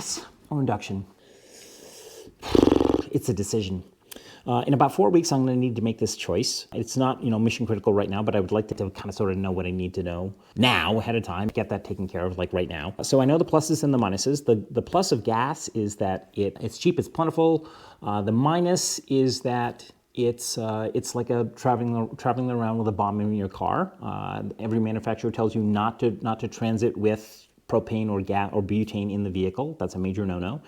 gas or induction? It's a decision. In about 4 weeks, I'm going to need to make this choice. It's not, mission critical right now, but I would like to kind of sort of know what I need to know now ahead of time, get that taken care of like right now. So I know the pluses and the minuses. The plus of gas is that it's cheap, it's plentiful. The minus is that it's like a traveling around with a bomb in your car. Every manufacturer tells you not to transit with propane or gas or butane in the vehicle. That's a major no-no.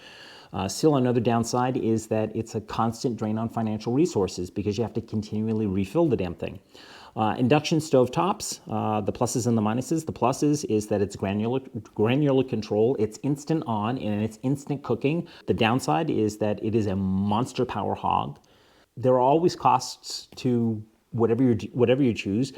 Still, another downside is that it's a constant drain on financial resources because you have to continually refill the damn thing. Induction stove tops, the pluses and the minuses. The pluses is that it's granular control, it's instant on, and it's instant cooking. The downside is that it is a monster power hog. There are always costs to whatever you choose.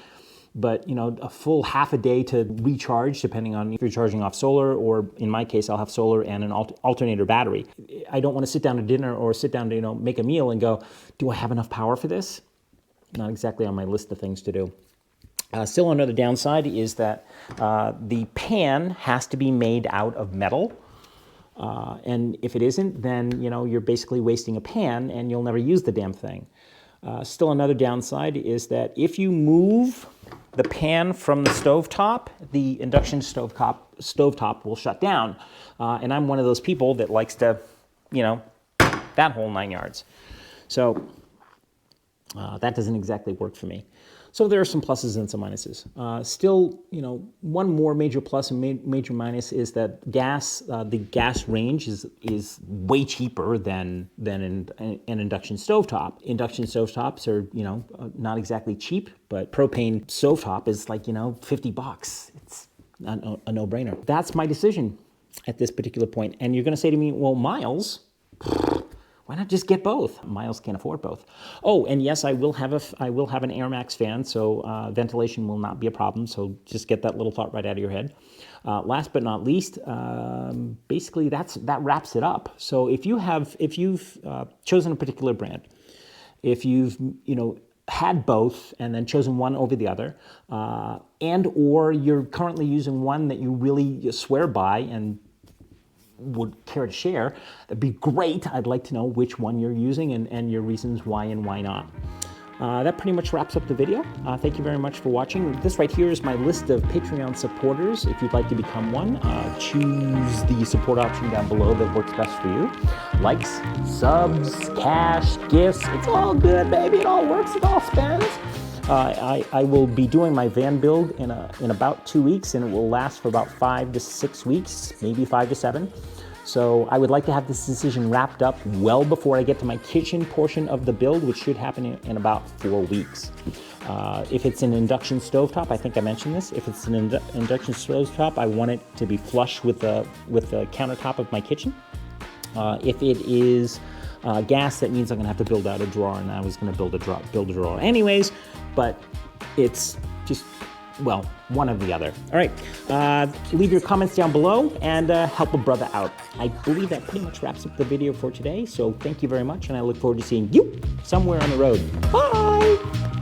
But, a full half a day to recharge, depending on if you're charging off solar, or in my case, I'll have solar and an alternator battery. I don't want to sit down to dinner or sit down to, make a meal and go, do I have enough power for this? Not exactly on my list of things to do. Still, another downside is that the pan has to be made out of metal. And if it isn't, then, you're basically wasting a pan and you'll never use the damn thing. Still, another downside is that if you move the pan from the stovetop, the induction stovetop will shut down. And I'm one of those people that likes to, that whole 9 yards. So that doesn't exactly work for me. So there are some pluses and some minuses. Still, one more major plus and major minus is that the gas range is way cheaper than an induction stovetop. Induction stovetops are, not exactly cheap, but propane stovetop is like, $50. It's a no-brainer. That's my decision at this particular point. And you're going to say to me, well, Miles, why not just get both? Miles can't afford both. Oh, and yes, I will have an Air Max fan, so ventilation will not be a problem. So just get that little thought right out of your head. Last but not least, basically that wraps it up. So if you've chosen a particular brand, if you've had both and then chosen one over the other, and or you're currently using one that you really swear by and would care to share, that'd be great. I'd like to know which one you're using and your reasons why and why not. That pretty much wraps up the video. Thank you very much for watching. This right here is my list of Patreon supporters. If you'd like to become one, choose the support option down below that works best for you. Likes, subs, cash, gifts, it's all good, baby. It all works, it all spends. I will be doing my van build in about 2 weeks, and it will last for about 5 to 6 weeks, maybe 5 to 7. So I would like to have this decision wrapped up well before I get to my kitchen portion of the build, which should happen in about 4 weeks. If it's an induction stovetop, I think I mentioned this. If it's an induction stovetop, I want it to be flush with the countertop of my kitchen. If it is gas, that means I'm gonna have to build out a drawer, and I was gonna build a drawer anyways, but it's just, well, one or the other. All right, leave your comments down below and help a brother out. I believe that pretty much wraps up the video for today, so thank you very much, and I look forward to seeing you somewhere on the road. Bye!